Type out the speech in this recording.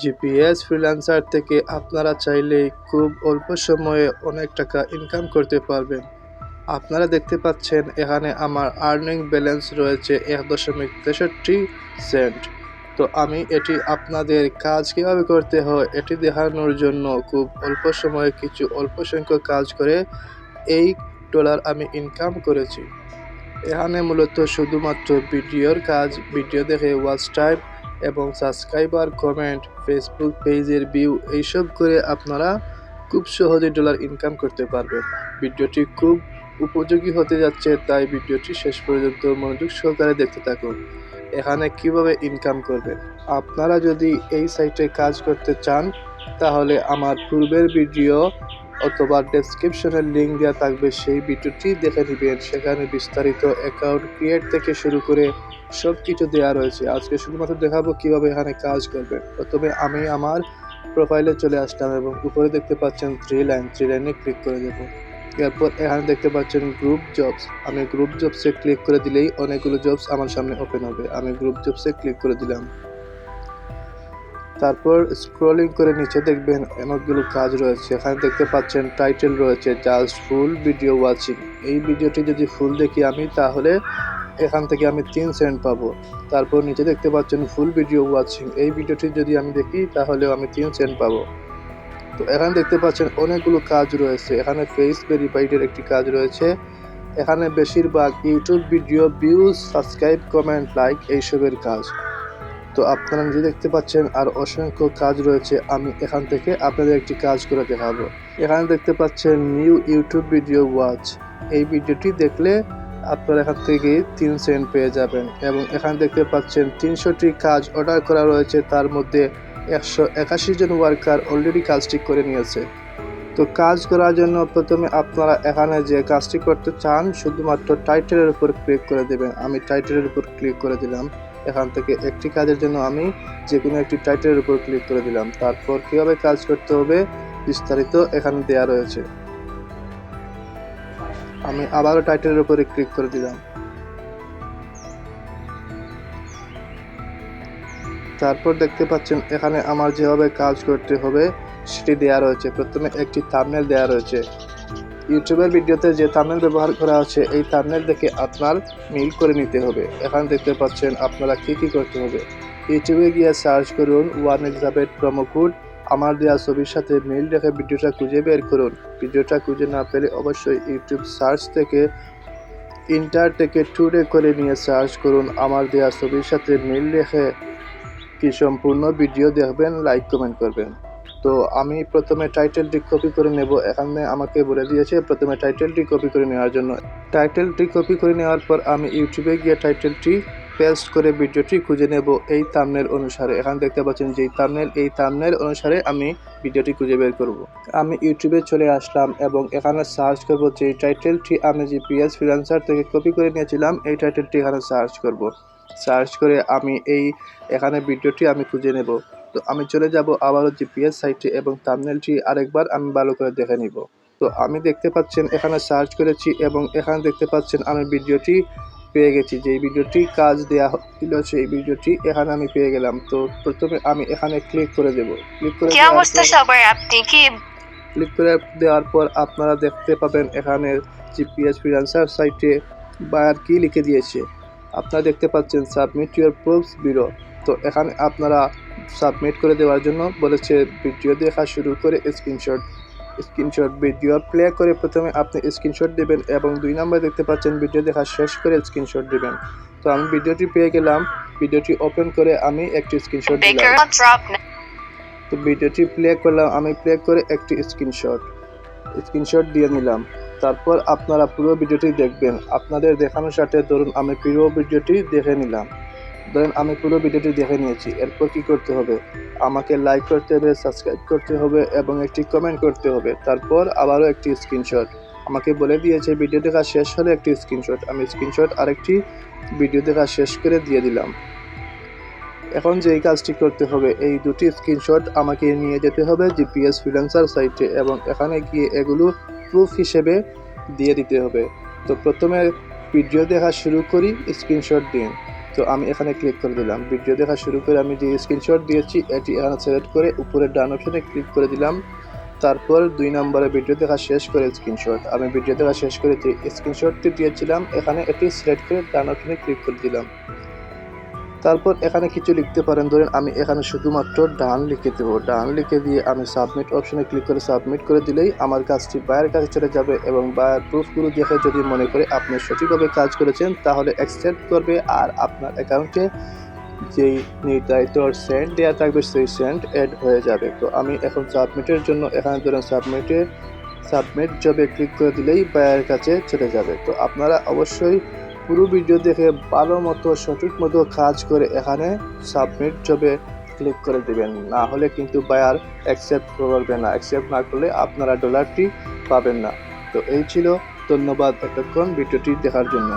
GPS freelancer থেকে আপনারা চাইলেই খুব অল্প সময়ে অনেক টাকা ইনকাম করতে পারবেন। আপনারা দেখতে পাচ্ছেন এখানে আমার আর্নিং ব্যালেন্স রয়েছে 1.63 সেন্ট। তো আমি এটি আপনাদের কাজ কীভাবে করতে হয় এটি দেখানোর জন্য খুব অল্প সময়ে কিছু অল্প সংখ্যক কাজ করে এই ডলার আমি ইনকাম করেছি। এখানে মূলত শুধুমাত্র ভিডিওর কাজ, ভিডিও দেখে ওয়াচ টাইম এবং সাবস্ক্রাইবার, কমেন্ট, ফেসবুক পেজের ভিউ এইসব করে আপনারা খুব সহজে ডলার ইনকাম করতে পারবেন। ভিডিওটি খুব উপযোগী হতে যাচ্ছে, তাই ভিডিওটি শেষ পর্যন্ত মনোযোগ সহকারে দেখতে থাকুন। এখানে কিভাবে ইনকাম করবেন। আপনারা যদি এই সাইটে কাজ করতে চান তাহলে আমার পূর্বের ভিডিও অথবা ডেসক্রিপশনের লিঙ্ক দেওয়া থাকবে, সেই ভিডিওটি দেখে নেবেন। সেখানে বিস্তারিত অ্যাকাউন্ট ক্রিয়েট থেকে শুরু করে সব কিছু দেওয়া রয়েছে। আজকে শুধুমাত্র দেখাবো কিভাবে এখানে কাজ করবেন। প্রথমে আমি আমার প্রোফাইলে চলে আসলাম এবং উপরে দেখতে পাচ্ছেন থ্রি লাইনে ক্লিক করে দেব। এরপর এখানে দেখতে পাচ্ছেন গ্রুপ জবস। আমি গ্রুপ জবসে ক্লিক করে দিলেই অনেকগুলো জবস আমার সামনে ওপেন হবে। আমি গ্রুপ জবসে ক্লিক করে দিলাম। তারপর স্ক্রলিং করে নিচে দেখবেন অনেকগুলো কাজ রয়েছে। এখানে দেখতে পাচ্ছেন টাইটেল রয়েছে জাস্ট ফুল ভিডিও ওয়াচিং। এই ভিডিওটি যদি ফুল দেখি আমি তাহলে এখান থেকে আমি 3 সেন্ট পাবো। তারপর নিচে দেখতে পাচ্ছেন ফুল ভিডিও ওয়াচিং। এই ভিডিওটি যদি আমি দেখি তাহলেও আমি 3 সেন্ট পাবো। তো এখানে দেখতে পাচ্ছেন অনেকগুলো কাজ রয়েছে। এখানে ফেস ভেরিফাইডের একটি কাজ রয়েছে। এখানে বেশিরভাগ YouTube video views, subscribe, comment, like এইসবের কাজ। তো আপনারা নিজে দেখতে পাচ্ছেন আর অসংখ্য কাজ রয়েছে। আমি এখান থেকে আপনাদের একটি কাজ করে দেখাবো। এখানে দেখতে পাচ্ছেন নিউ ইউটিউব ভিডিও ওয়াচ। এই ভিডিওটি দেখলে আপনারা এখান থেকে 3 সেন্ট পেয়ে যাবেন। এবং এখানে দেখতে পাচ্ছেন 300টি কাজ অর্ডার করা রয়েছে, তার মধ্যে 181 জন ওয়ার্কার অলরেডি কাজটি করে নিয়েছে। তো কাজ করার জন্য প্রথমে আপনারা এখানে যে কাজটি করতে চান শুধুমাত্র টাইটেলের উপর ক্লিক করে দেবেন। আমি টাইটেলের উপর ক্লিক করে দিলাম। এখান থেকে একটি কাজের জন্য আমি যে কোনো একটি টাইটেলের উপর ক্লিক করে দিলাম। তারপর কীভাবে কাজ করতে হবে বিস্তারিত এখানে দেওয়া রয়েছে। আমি আবারও টাইটেলের উপরে ক্লিক করে দিলাম। তারপর দেখতে পাচ্ছেন এখানে আমার যেভাবে কাজ করতে হবে সেটি দেওয়া রয়েছে। প্রথমে একটি থাম্বনেল দেওয়া রয়েছে। ইউটিউবের ভিডিওতে যে থাম্বনেল ব্যবহার করা আছে এই থাম্বনেল দেখে আপনার মিল করে নিতে হবে। এখানে দেখতে পাচ্ছেন আপনারা কি করতে হবে। ইউটিউবে গিয়ে সার্চ করুন 1 এক্সাবেট প্রোমো কোড। আমার দেওয়া ছবির সাথে মিল রেখে ভিডিওটা খুঁজে বের করুন। ভিডিওটা খুঁজে না পেলে অবশ্যই ইউটিউব সার্চ থেকে ইন্টার থেকে টুডে করে নিয়ে সার্চ করুন। আমার দেওয়া ছবির সাথে মিল রেখে কি সম্পূর্ণ ভিডিও দেখবেন, লাইক কমেন্ট করবেন। তো আমি প্রথমে টাইটেলটি কপি করে নেব। এখানে আমাকে বলে দিয়েছে প্রথমে টাইটেলটি কপি করে নেওয়ার জন্য। টাইটেলটি কপি করে নেওয়ার পর আমি ইউটিউবে গিয়ে টাইটেলটি পেস্ট করে ভিডিওটি খুঁজে নেব এই থাম্বনেল অনুসারে। এখানে দেখতে পাচ্ছেন যেই থাম্বনেল, এই থাম্বনেল অনুসারে আমি ভিডিওটি খুঁজে বের করব। আমি ইউটিউবে চলে আসলাম এবং এখানে সার্চ করব যে টাইটেলটি আমি জিপিএস ফ্রিল্যান্সার থেকে কপি করে নিয়েছিলাম, এই টাইটেলটি এখানে সার্চ করব। সার্চ করে আমি এখানে ভিডিওটি আমি খুঁজে নেব। তো আমি চলে যাব আবারও জিপিএস সাইটে এবং থাম্বনেলটি আরেকবার আমি ভালো করে দেখে নিব। তো আমি দেখতে পাচ্ছেন এখানে সার্চ করেছি এবং এখানে দেখতে পাচ্ছেন আমি ভিডিওটি পেয়ে গেছি। যেই ভিডিওটি কাজ দেওয়া ছিল সেই ভিডিওটি এখানে আমি পেয়ে গেলাম। তো প্রথমে আমি এখানে ক্লিক করে দেব। ক্লিক করে দেওয়ার পর আপনারা দেখতে পাবেন এখানে জিপিএস ফ্রিল্যান্সার সাইটে বায়ার কি লিখে দিয়েছে। আপনারা দেখতে পাচ্ছেন সাবমিট ইউর প্রুফস বিলো। তো এখানে আপনারা সাবমিট করে দেওয়ার জন্য বলেছে ভিডিও দেখা শুরু করে স্ক্রিনশট ভিডিও প্লে করে প্রথমে আপনি স্ক্রিনশট দেবেন এবং 2 নম্বরে দেখতে পাচ্ছেন ভিডিও দেখা শেষ করে স্ক্রিনশট দেবেন। তো আমি ভিডিওটি পেয়ে গেলাম। ভিডিওটি ওপেন করে আমি একটি স্ক্রিনশট দিলাম। তো ভিডিওটি প্লে করলাম, আমি প্লে করে একটি স্ক্রিনশট দিয়ে নিলাম। তারপর আপনারা পুরো ভিডিওটি দেখবেন। আপনাদের দেখানোর সাথে ধরুন আমি পুরো ভিডিওটি দেখে নিলাম। ধরেন আমি পুরো ভিডিওটি দেখে নিয়েছি। এরপর কি করতে হবে, আমাকে লাইক করতে হবে, সাবস্ক্রাইব করতে হবে এবং একটি কমেন্ট করতে হবে। তারপর আবারও একটি স্ক্রিনশট। আমাকে বলে দিয়েছে ভিডিও দেখা শেষ হলে একটি স্ক্রিনশট। আমি স্ক্রিনশট আরেকটি ভিডিও দেখা শেষ করে দিয়ে দিলাম। এখন যেই কাজটি করতে হবে, এই দুটি স্ক্রিনশট আমাকে নিয়ে যেতে হবে জিপিএস ফ্রিল্যান্সার সাইটে এবং এখানে গিয়ে এগুলো প্রুফ হিসেবে দিয়ে দিতে হবে। তো প্রথমে ভিডিও দেখা শুরু করি, স্ক্রিনশট দিন। তো আমি এখানে ক্লিক করে দিলাম। ভিডিও দেখা শুরু করে আমি যে স্ক্রিনশট দিয়েছি এটি এখানে সিলেক্ট করে উপরে ডান অপশনে ক্লিক করে দিলাম। তারপর 2 নম্বরে ভিডিও দেখা শেষ করে স্ক্রিনশট, আমি ভিডিও দেখা শেষ করে যে স্ক্রিনশটটি দিয়েছিলাম এখানে এটি সিলেক্ট করে ডান অপশনে ক্লিক করে দিলাম। তারপর এখানে কিছু লিখতে পারেন, ধরেন আমি এখানে শুধুমাত্র ডান লিখে দেবো। ডান লিখে দিয়ে আমি সাবমিট অপশনে ক্লিক করে সাবমিট করে দিলেই আমার কাজটি বায়ার কাছে চলে যাবে এবং বায়ার প্রুফগুলো দেখে যদি মনে করে আপনি সঠিকভাবে কাজ করেছেন তাহলে অ্যাকসেপ্ট করবে, আর আপনার অ্যাকাউন্টে যেই নির্ধারিত সেন্ট দেওয়া থাকবে সেই সেন্ট অ্যাড হয়ে যাবে। তো আমি এখন সাবমিটের জন্য এখানে ধরেন সাবমিট জবে ক্লিক করে দিলেই বায়ারের কাছে চলে যাবে। তো আপনারা অবশ্যই পুরো ভিডিও দেখে ভালো মতো সঠিক মতো কাজ করে এখানে সাবমিট জবে ক্লিক করে দেবেন, না হলে কিন্তু বায়ার অ্যাকসেপ্ট করবে না। অ্যাকসেপ্ট না করলে আপনারা ডলারটি পাবেন না। তো এই ছিল, ধন্যবাদ এতক্ষণ ভিডিওটি দেখার জন্য।